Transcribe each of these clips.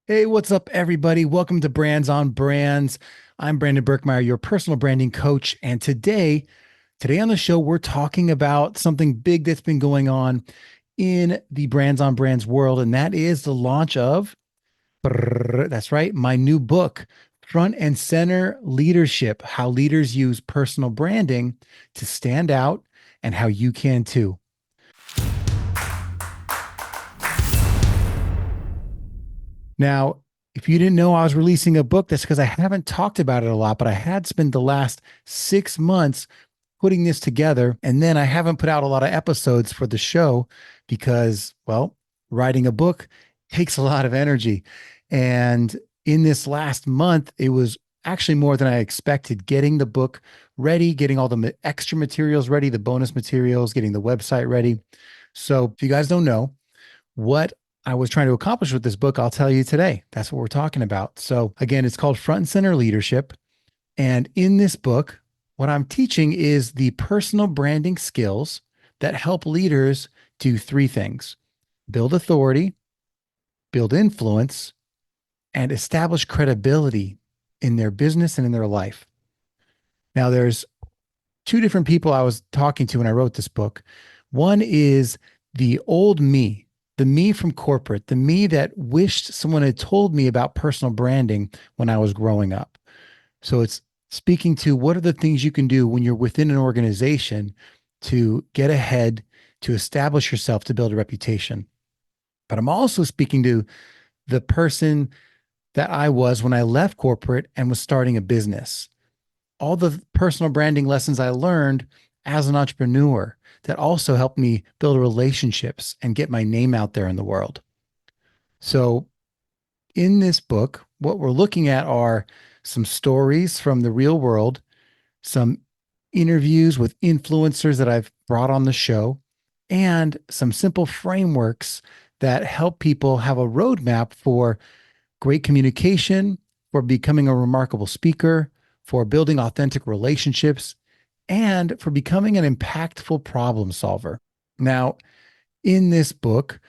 Hey, what's up, everybody? Welcome to Brands on Brands. I'm Brandon Birkmeyer, your personal branding coach. And today on the show, we're talking about something big that's been going on in the Brands on Brands world, and that is the launch of, that's right, my new book, Front and Center Leadership: How Leaders Use Personal Branding to Stand Out, and How You Can Too. Now, if you didn't know I was releasing a book, that's because I haven't talked about it a lot, but I had spent the last 6 months putting this together. And then I haven't put out a lot of episodes for the show because, well, writing a book takes a lot of energy. And in this last month, it was actually more than I expected getting the book ready, getting all the extra materials ready, the bonus materials, getting the website ready. So if you guys don't know, what I was trying to accomplish with this book, I'll tell you today. That's what we're talking about. So, again, it's called Front and Center Leadership. And in this book, what I'm teaching is the personal branding skills that help leaders do three things: build authority, build influence, and establish credibility in their business and in their life. Now, there's two different people I was talking to when I wrote this book. One is the old me, the me from corporate, the me that wished someone had told me about personal branding when I was growing up. So it's speaking to what are the things you can do when you're within an organization to get ahead, to establish yourself, to build a reputation. But I'm also speaking to the person that I was when I left corporate and was starting a business. All the personal branding lessons I learned as an entrepreneur that also helped me build relationships and get my name out there in the world. So, in this book, what we're looking at are some stories from the real world, some interviews with influencers that I've brought on the show, and some simple frameworks that help people have a roadmap for great communication, for becoming a remarkable speaker, for building authentic relationships, and for becoming an impactful problem solver. Now, in this book,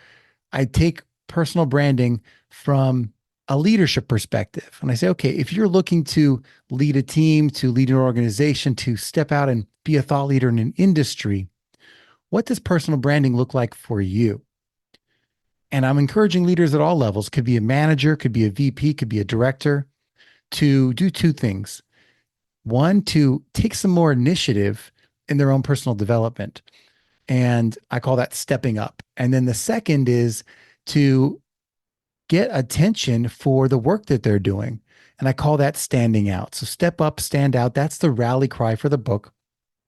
I take personal branding from a leadership perspective. And I say, okay, if you're looking to lead a team, to lead an organization, to step out and be a thought leader in an industry, what does personal branding look like for you? And I'm encouraging leaders at all levels, could be a manager, could be a VP, could be a director, to do two things. One, to take some more initiative in their own personal development. And I call that stepping up. And then the second is to get attention for the work that they're doing. And I call that standing out. So step up, stand out. That's the rally cry for the book.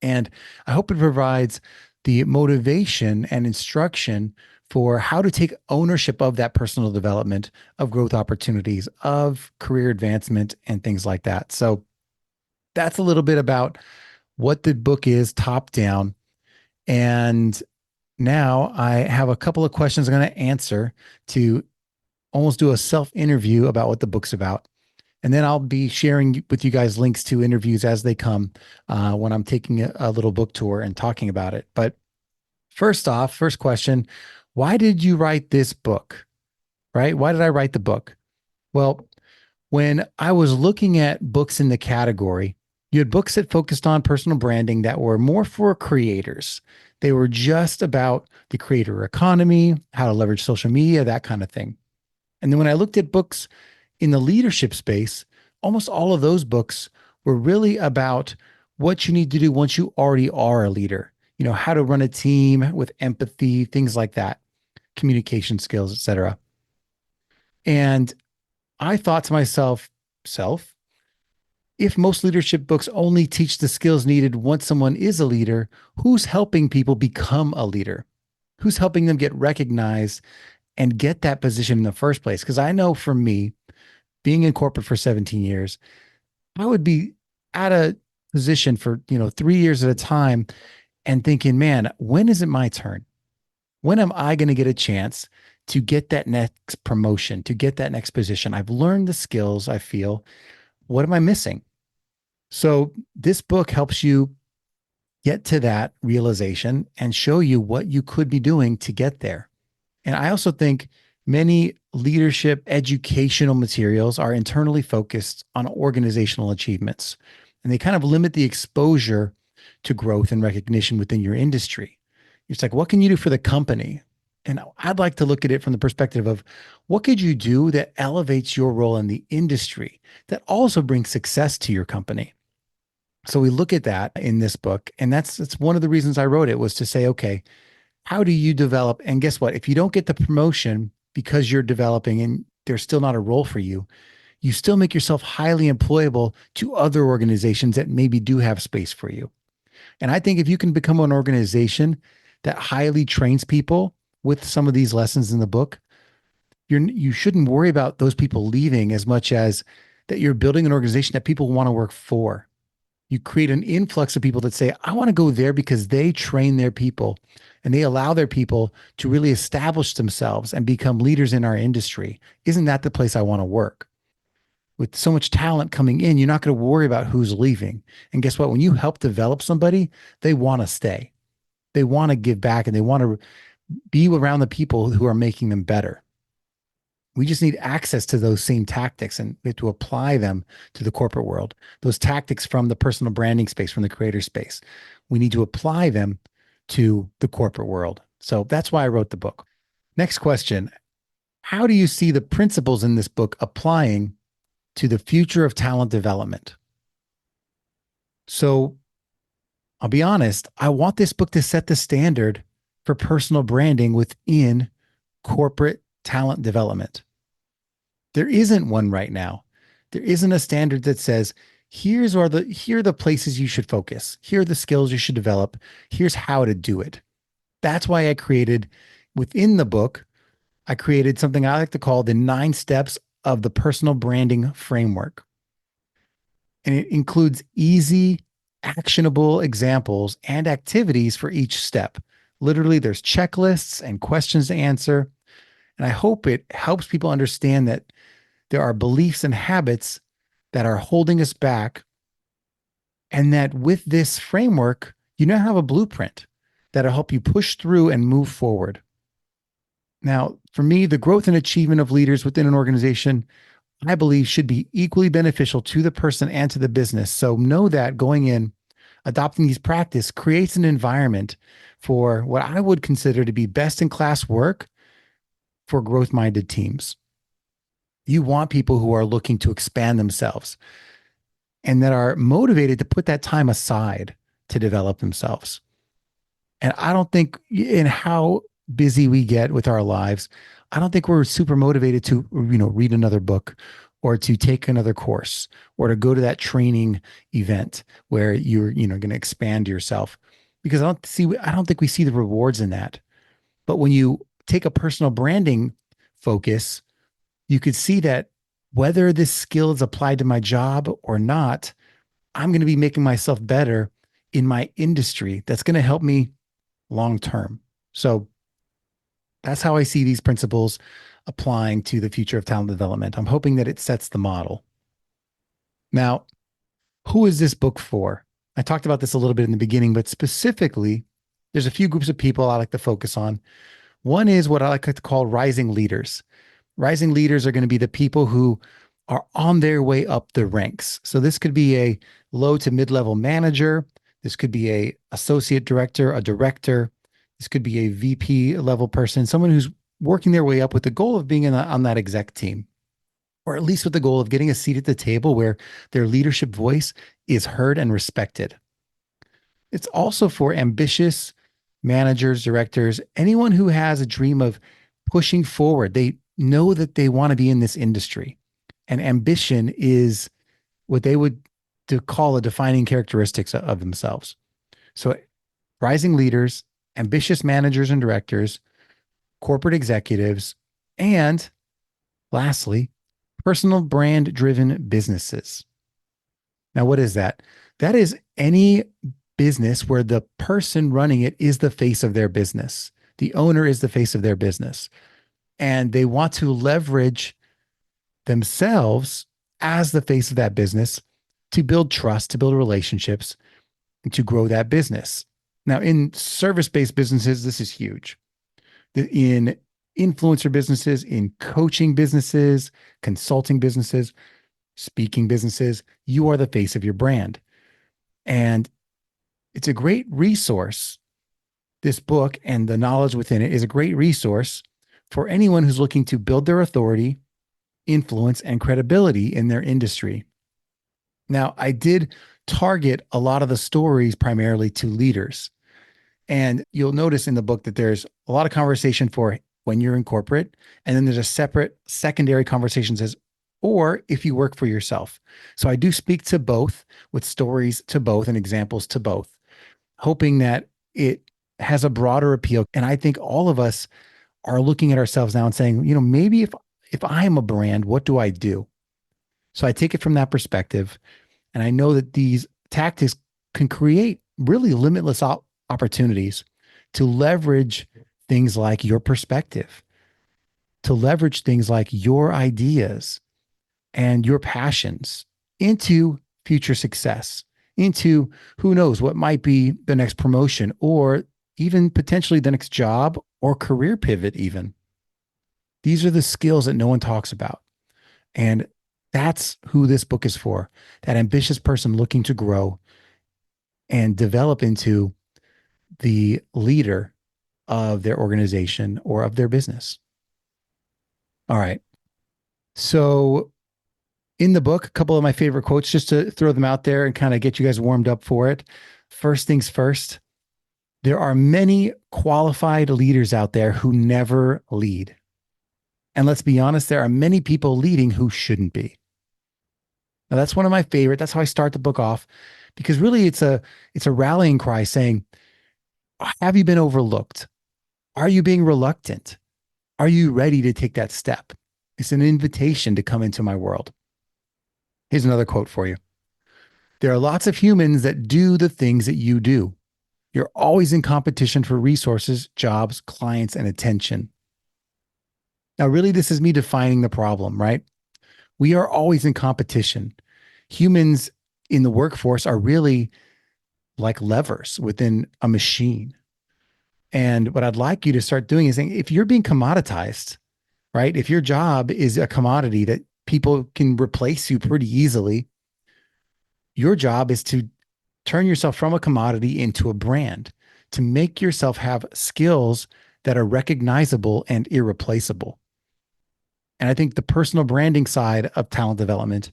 And I hope it provides the motivation and instruction for how to take ownership of that personal development, of growth opportunities, of career advancement, and things like that. So that's a little bit about what the book is top down. And now I have a couple of questions I'm going to answer to almost do a self interview about what the book's about. And then I'll be sharing with you guys links to interviews as they come when I'm taking a little book tour and talking about it. But first off, first question: why did you write this book? Right? Why did I write the book? Well, when I was looking at books in the category, you had books that focused on personal branding that were more for creators. They were just about the creator economy, how to leverage social media, that kind of thing. And then when I looked at books in the leadership space, almost all of those books were really about what you need to do once you already are a leader. You know, how to run a team with empathy, things like that, communication skills, etc. And I thought to myself, if most leadership books only teach the skills needed once someone is a leader, who's helping people become a leader? Who's helping them get recognized and get that position in the first place? Because I know for me, being in corporate for 17 years, I would be at a position for, 3 years at a time and thinking, man, when is it my turn? When am I going to get a chance to get that next promotion, to get that next position? I've learned the skills, I feel. What am I missing? So this book helps you get to that realization and show you what you could be doing to get there. And I also think Many leadership educational materials are internally focused on organizational achievements, and they kind of limit the exposure to growth and recognition within your industry. It's like, what can you do for the company? And I'd like to look at it from the perspective of what could you do that elevates your role in the industry that also brings success to your company? So we look at that in this book, and that's one of the reasons I wrote it was to say, okay, how do you develop? And guess what? If you don't get the promotion because you're developing and there's still not a role for you, you still make yourself highly employable to other organizations that maybe do have space for you. And I think if you can become an organization that highly trains people with some of these lessons in the book, you shouldn't worry about those people leaving as much as that you're building an organization that people want to work for. You create an influx of people that say, I want to go there because they train their people and they allow their people to really establish themselves and become leaders in our industry. Isn't that the place I want to work? With so much talent coming in, you're not going to worry about who's leaving. And guess what? When you help develop somebody, they want to stay. They want to give back and they want to be around the people who are making them better. We just need access to those same tactics and we have to apply them to the corporate world. Those tactics from the personal branding space, from the creator space. We need to apply them to the corporate world. So that's why I wrote the book. Next question. How do you see the principles in this book applying to the future of talent development? So I'll be honest, I want this book to set the standard for personal branding within corporate talent development. There isn't one right now. There isn't a standard that says, here are the places you should focus. Here are the skills you should develop. Here's how to do it. That's why I created within the book, I created something I like to call the 9 steps of the personal branding framework. And it includes easy, actionable examples and activities for each step. Literally, there's checklists and questions to answer. And I hope it helps people understand that there are beliefs and habits that are holding us back. And that with this framework, you now have a blueprint that'll help you push through and move forward. Now, for me, the growth and achievement of leaders within an organization, I believe, should be equally beneficial to the person and to the business. So know that going in, adopting these practices creates an environment for what I would consider to be best in class work for growth-minded teams. You want people who are looking to expand themselves and that are motivated to put that time aside to develop themselves. And I don't think in how busy we get with our lives, I don't think we're super motivated to, read another book or to take another course or to go to that training event where you're, going to expand yourself because I don't think we see the rewards in that. But when you take a personal branding focus, you could see that whether this skill is applied to my job or not, I'm going to be making myself better in my industry. That's going to help me long term. So that's how I see these principles applying to the future of talent development. I'm hoping that it sets the model. Now, who is this book for? I talked about this a little bit in the beginning, but specifically, there's a few groups of people I like to focus on. One is what I like to call rising leaders. Rising leaders are going to be the people who are on their way up the ranks. So this could be a low to mid-level manager. This could be a associate director, a director. This could be a VP level person, someone who's working their way up with the goal of being on that exec team, or at least with the goal of getting a seat at the table where their leadership voice is heard and respected. It's also for ambitious managers, directors, anyone who has a dream of pushing forward. They know that they want to be in this industry. And ambition is what they would call a defining characteristics of themselves. So rising leaders, ambitious managers and directors, corporate executives, and lastly, personal brand driven businesses. Now, what is that? That is any business where the person running it is the face of their business. The owner is the face of their business. And they want to leverage themselves as the face of that business to build trust, to build relationships, and to grow that business. Now, in service-based businesses, this is huge. In influencer businesses, in coaching businesses, consulting businesses, speaking businesses. You are the face of your brand. And it's a great resource. This book and the knowledge within it is a great resource for anyone who's looking to build their authority, influence, and credibility in their industry. Now, I did target a lot of the stories primarily to leaders. And you'll notice in the book that there's a lot of conversation for when you're in corporate, and then there's a separate secondary conversation that says, or if you work for yourself. So I do speak to both with stories to both and examples to both, hoping that it has a broader appeal. And I think all of us are looking at ourselves now and saying, maybe if I am a brand, what do I do? So I take it from that perspective. And I know that these tactics can create really limitless opportunities to leverage things like your perspective, to leverage things like your ideas and your passions into future success, into who knows what might be the next promotion or even potentially the next job or career pivot even. These are the skills that no one talks about. And that's who this book is for, that ambitious person looking to grow and develop into the leader of their organization or of their business. All right. So in the book, a couple of my favorite quotes, just to throw them out there and kind of get you guys warmed up for it. First things first, there are many qualified leaders out there who never lead. And let's be honest, there are many people leading who shouldn't be. Now, that's one of my favorite. That's how I start the book off, because really it's a rallying cry saying, have you been overlooked? Are you being reluctant? Are you ready to take that step? It's an invitation to come into my world. Here's another quote for you. There are lots of humans that do the things that you do. You're always in competition for resources, jobs, clients, and attention. Now, really, this is me defining the problem, right? We are always in competition. Humans in the workforce are really like levers within a machine. And what I'd like you to start doing is saying, if you're being commoditized, right? If your job is a commodity that people can replace you pretty easily, your job is to turn yourself from a commodity into a brand, to make yourself have skills that are recognizable and irreplaceable. And I think the personal branding side of talent development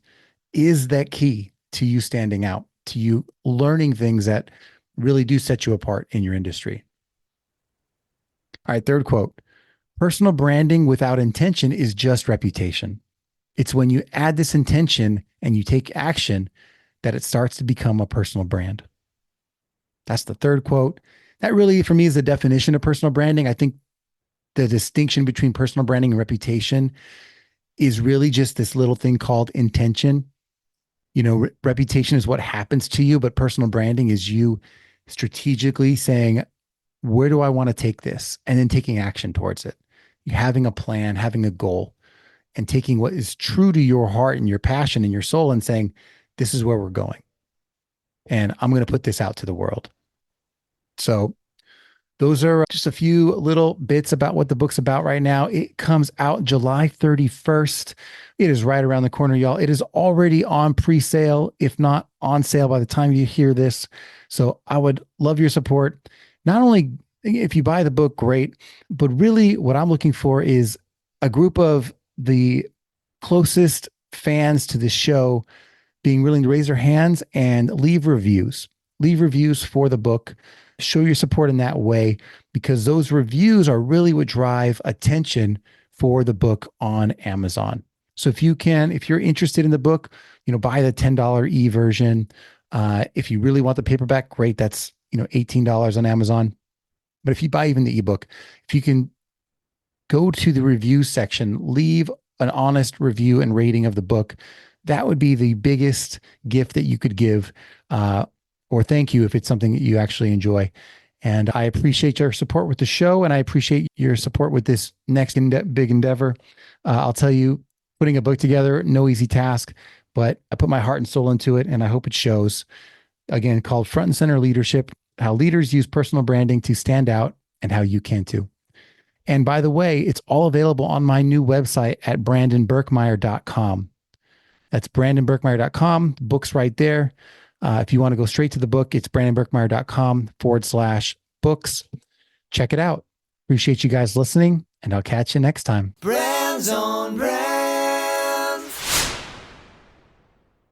is that key to you standing out, to you learning things that really do set you apart in your industry. All right, third quote. Personal branding without intention is just reputation. It's when you add this intention and you take action that it starts to become a personal brand. That's the third quote. That really, for me, is the definition of personal branding. I think the distinction between personal branding and reputation is really just this little thing called intention. Reputation is what happens to you, but personal branding is you strategically saying, where do I want to take this? And then taking action towards it. Having a plan, having a goal, and taking what is true to your heart and your passion and your soul and saying, this is where we're going. And I'm going to put this out to the world. So those are just a few little bits about what the book's about right now. It comes out July 31st. It is right around the corner, y'all. It is already on pre-sale, if not on sale by the time you hear this. So I would love your support. Not only if you buy the book, great, but really what I'm looking for is a group of the closest fans to this show being willing to raise their hands and leave reviews. Leave reviews for the book. Show your support in that way, because those reviews are really what drive attention for the book on Amazon. So if you're interested in the book, buy the $10 e-version. If you really want the paperback, great. That's, $18 on Amazon. But if you buy even the ebook, if you can go to the review section, leave an honest review and rating of the book, that would be the biggest gift that you could give, or thank you if it's something that you actually enjoy. And I appreciate your support with the show, and I appreciate your support with this next big endeavor. I'll tell you, putting a book together, no easy task, but I put my heart and soul into it, and I hope it shows. Again, called Front and Center Leadership, how leaders use personal branding to stand out and how you can too. And by the way, it's all available on my new website at brandonberkmeyer.com. That's brandonberkmeyer.com. The book's right there. If you want to go straight to the book, it's brandonberkmeyer.com/books. Check it out. Appreciate you guys listening, and I'll catch you next time. Brands on Brands.